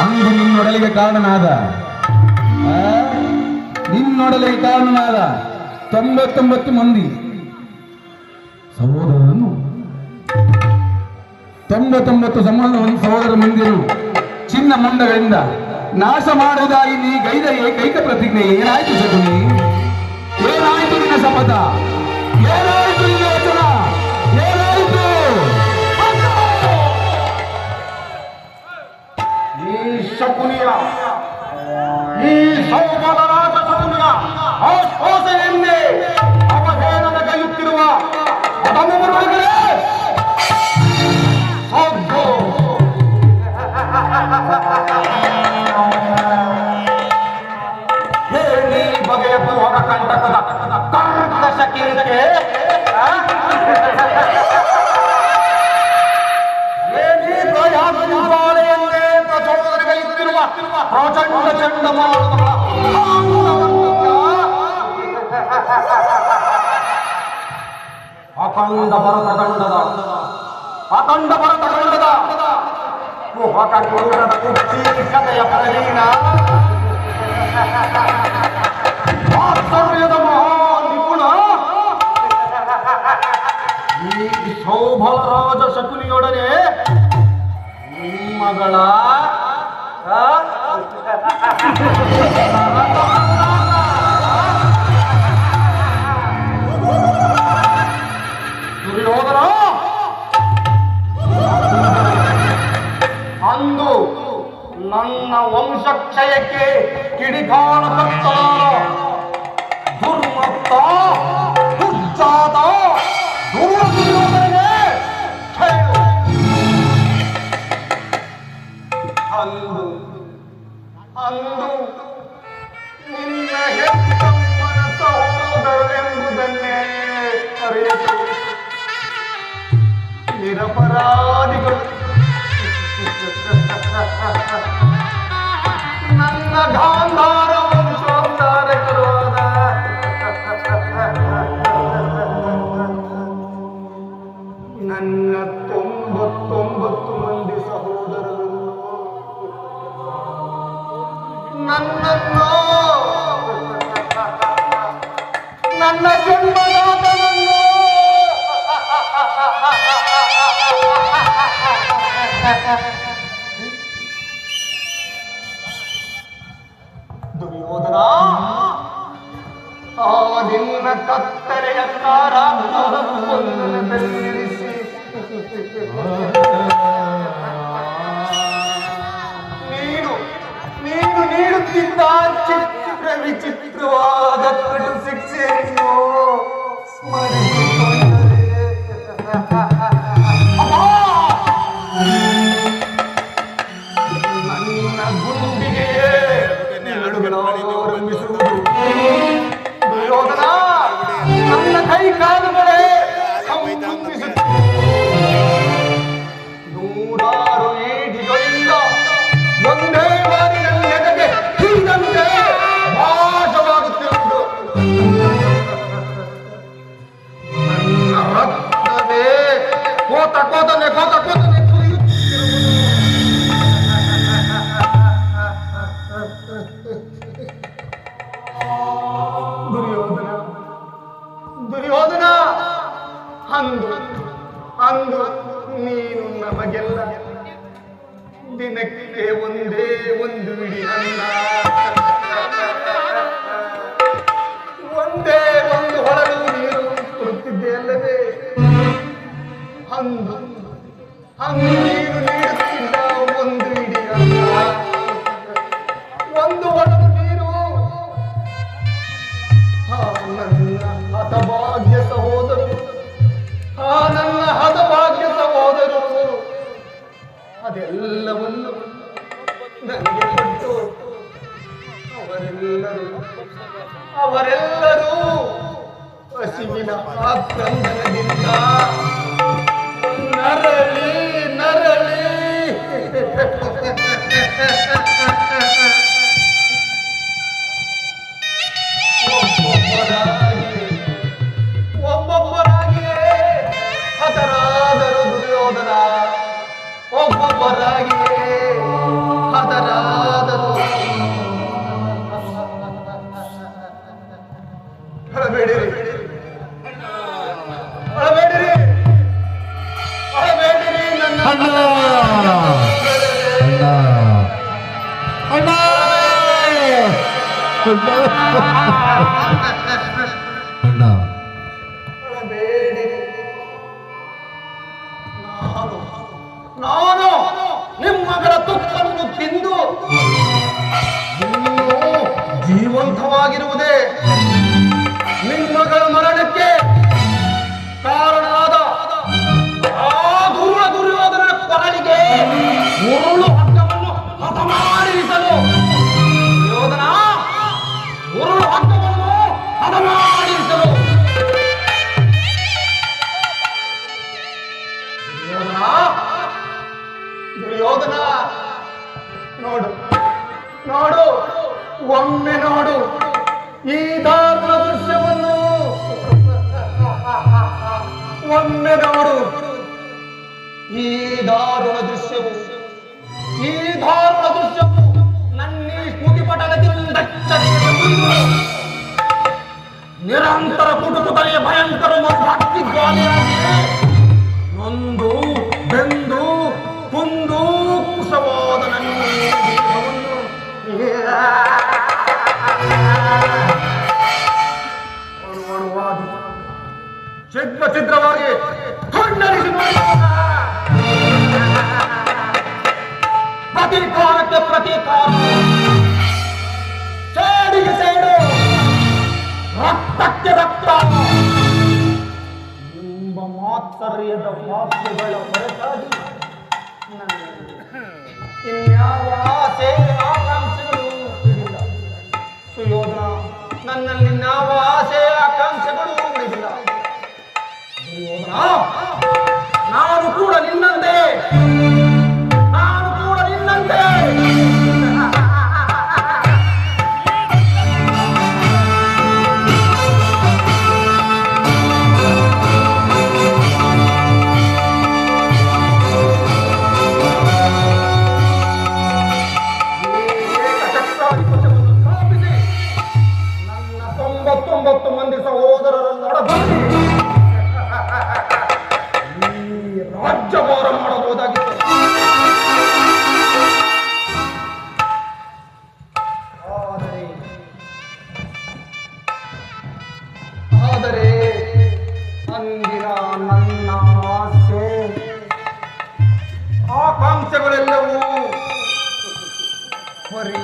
ಅಂದು ನಿನ್ನೊಡಲಿಗೆ ಕಾರಣನಾದ ನಿನ್ನೊಡಲಿಗೆ ಕಾರಣನಾದ 99 ಮಂದಿ ಸಹೋದರರನ್ನು 99 ಸಹೋದರ ಮಂದಿರು ಚಿನ್ನ ಮಂಡಗಳಿಂದ ನಾಶ ಮಾಡುವುದಾಗಿ ನೀ ಗೈದ ಏಕೈಕ ಪ್ರತಿಜ್ಞೆ ಏನಾಯ್ತು ಶಕುನಿ? ಏನಾಯ್ತು ನಿನ್ನ ಶಪಥ? ಏನಾಯ್ತು ನಿನ್ನ ವಚನ? ಏನಾಯ್ತು? ಈ ಶಕುನಿಯ ಈ ಸೌಭಾಗರಾಜ ಶಕುನಿಯ ಆಶ್ವಾಸನೆಯನ್ನೇ ಅವಹೇಳನ ಕೈಯುತ್ತಿರುವ ಅದಮರುಗಳೇ ಹೇಳಿ ಬಗೆಯ ಭೋಗ ಕಂಟಕದ ಕರ್ಕಶ ಕೀರ್ತಿಗೆ ಬಾಳೆಯನ್ನೇ ಪ್ರಚೋದನೆಗೈಯುತ್ತಿರುವ ಪ್ರಚಂಡ ಚಂಡಮಾರುತಗಳ ಅಖಂಡ ಭರತಖಂಡದ ಕುಹಕಕೂಟದ ಕುಕ್ಷೀಕತೆಯ ಪ್ರವೀಣ ವಾತ್ಸಲ್ಯದ ಮಹಾನಿಪುಣ ಈ ಸೌಭಲರಾಜ ಶಕುನಿಯೊಡನೆ ಮಗಳ ದುರ್ಯೋಧನ ಅಂದು ನನ್ನ ವಂಶಕ್ಷಯಕ್ಕೆ ಕಿಡಿಕಾಣಕರ್ತನಾದ ದುರ್ಮತ್ತ ಹುಚ್ಚಾದ ದುರ್ಯೋಧನಗೆ ಅಂದು ನಿನ್ನ ಹೆತ್ತಮ್ಮನ ಸಹೋದರರೆಂಬುದನ್ನೇ ಅರಿಯತು ನಿರಪರಾಧಿಗಳು ನನ್ನ ಗಾಂಧಾರ ವಂಶೋದ್ಧಾರಕರು ನನ್ನ 99 ಮಂದಿ ಸಹೋದರರು ನನ್ನನ್ನು ನನ್ನ ಜನ್ಮದಾತನನ್ನು ದುರ್ಯೋಧನ ಆ ನಿನ್ನ ಕತ್ತಲೆಯ ಕಾರಾಗೃಹವೊಂದರಲ್ಲಿರಿಸಿ ನೀನು ನೀಡುತ್ತಿದ್ದ ಚಿತ್ರ ವಿಚಿತ್ರವಾದ ಕಟು ಶಿಕ್ಷೆಯನ್ನು ಸ್ಮರಿಸಿಕೊಂಡರೆ ನನ್ನ ಗುಂಡಿಗೆ ಆರಂಭಿಸುವುದು ದುರ್ಯೋಧನ ನನ್ನ ಕೈ ಕಾಲುಗಳೇ ನೂರಾರು ಏಟಿಗಳಿಂದ ಒಂದೇ ಬಾರಿ ನನ್ನ ಎದೆಗೆ ಹಿಡಿದಂತೆ ನಾಶವಾಗುತ್ತಿರುವುದು ನನ್ನ ರಕ್ತವೇ ಕೋತನೆ ದುರ್ಯೋಧನ ಅಂದು ನೀನು ನಮಗೆಲ್ಲ ದಿನಕ್ಕೆ ಒಂದೇ ಒಂದು ಇಡಿ ಅನ್ನ ಒಂದೇ ಒಂದು ಹೊಳಲು ನೀರು ಕೊಡುತ್ತಿದ್ದೆ ಅಲ್ಲವೇ? ಅಂದು ನೀನು ನೀಡುತ್ತಿದ್ದ ಒಂದು ಇಡಿ ಅನ್ನ ಒಂದು ಹೊಳಲು ನೀರು ನನ್ನ ಹತಭಾಗ್ಯ ಸಹೋದರರು ಅದೆಲ್ಲವನ್ನು ನನಗೆ ಕೊಟ್ಟು ಅವರೆಲ್ಲರೂ ಹಸಿವಿನ ಆಕ್ರಂದನದಿಂದ ನರಳಿ ಒಬ್ಬೊಬ್ಬರಾಗಿಯೇ ಹತರಾದರು ದುರ್ಯೋಧನ, ಒಬ್ಬೊಬ್ಬರಾಗಿಯೇ ಹತರಾದರು ಅಣ್ಣ ಬೇಡಿ. ನಾನು ನಿಮ್ಮಗಳ ತುತ್ತನ್ನು ತಿಂದು ಇನ್ನೂ ಜೀವಂತವಾಗಿರುವುದೇ ನಿಮ್ಮಗಳ ಮರಣಕ್ಕೆ ಕಾರಣವಾದ ಆ ದುರ್ಯೋಧನ ಕೊರಳಿಗೆ ಉರುಳು ಹಗ್ಗವನ್ನು ಹತಮಾಡಿಸಲು ದುರ್ಯೋಧನ ಉರುಳು ಹಗ್ಗವನ್ನು ಹತಮಾಡಿಸಲು ದುರ್ಯೋಧನ ನೋಡು ನೋಡು ಒಮ್ಮೆ ನೋಡು ಈ ದಾರುಣ ದೃಶ್ಯವನ್ನು ಒಮ್ಮೆ ನೋಡು ಈ ದಾರುಣ ದೃಶ್ಯವು ಈ ದಾರುಣ ದೃಶ್ಯವು ನನ್ನ ಸ್ಮೃತಿ ಪಟಲದಿಂದ ನಿರಂತರ ಕುಟುಕುತಲೆಯ ಭಯಂಕರ ಭಕ್ತಿ ಜ್ವಾಲೆಯಾಗಿ ನೊಂದು ಬೆಂದು ಕುಂದು ಕುಶವಾದ ನನ್ನ ದೇಹವನ್ನು ಛಿದ್ರ ಛಿದ್ರವಾಗಿ ಕಣ್ಣರಿಸಿ ಪ್ರತೀಕಾರಕ್ಕೆ ಪ್ರತೀಕಾರ, ಸೇಡಿಗೆ ಸೇಡು, ರಕ್ತಕ್ಕೆ ರಕ್ತ ಎಂಬ ಮಾತ್ಸರ್ಯದ ವಾಕ್ಯಗಳ ಹೊರತಾಗಿ ಇನ್ಯಾವ ಆಸೆ ಆಕಾಂಕ್ಷೆಗಳು ಇಲ್ಲ. ಸುಯೋಧನ, ನನ್ನಲ್ಲಿ ಯಾವ ಆಸೆ ಆಕಾಂಕ್ಷೆಗಳು ಇಲ್ಲ. ಸುಯೋಧನ, ನಾನು ಕೂಡ ನಿನ್ನಂತೆ ನನ್ನ 99 ಮಂದಿ ಸಹೋದರರನ್ನು ಒಡಗೂಡಿ ಈ ರಾಜ್ಯಭಾರ ಮಾಡಬಹುದಾಗಿತ್ತು. ಆದರೆ ಅಂದಿನ ನನ್ನ ಆಸೆ ಆಕಾಂಕ್ಷೆಗಳೆಲ್ಲವೂ ಬರೀ